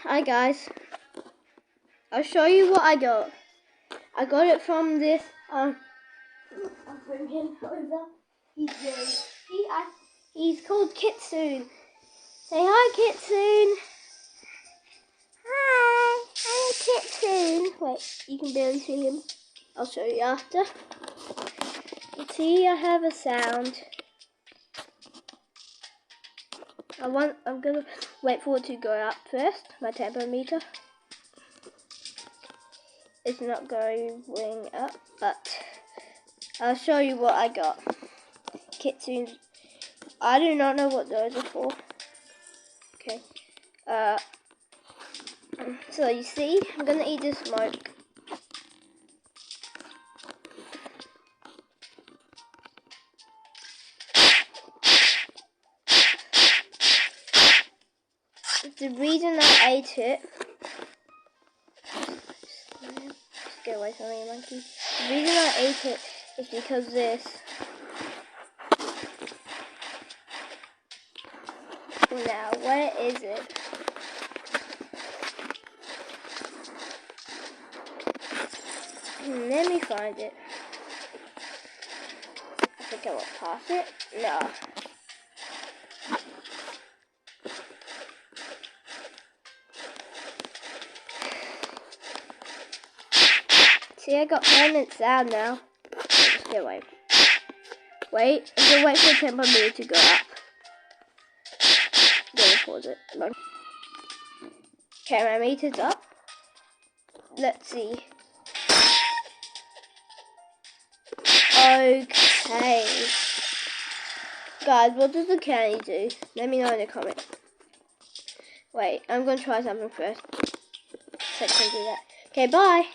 Hi guys, I'll show you what I got. I got it from this, I'll bring him over. He's called Kitsune. Say hi, Kitsune. Hi, I'm Kitsune. Wait, you can barely see him. I'll show you after. You see, I have a sound. I'm gonna wait for it to go up first. My tempometer. It's not going up, but I'll show you what I got. Kitsune. I do not know what those are for. Okay. So you see, I'm gonna eat this smoke. The reason I ate it. Just get away from me, monkey. The reason I ate it is because this. Now, where is it? Let me find it. I think I won't pass it. No. See, I got permanent sound now. Just get away. Wait, I'm gonna wait for the tempometer to go up. Then pause it. Okay, my meter's up. Let's see. Okay. Guys, what does the candy do? Let me know in the comments. Wait, I'm gonna try something first. So I can do that. Okay, bye.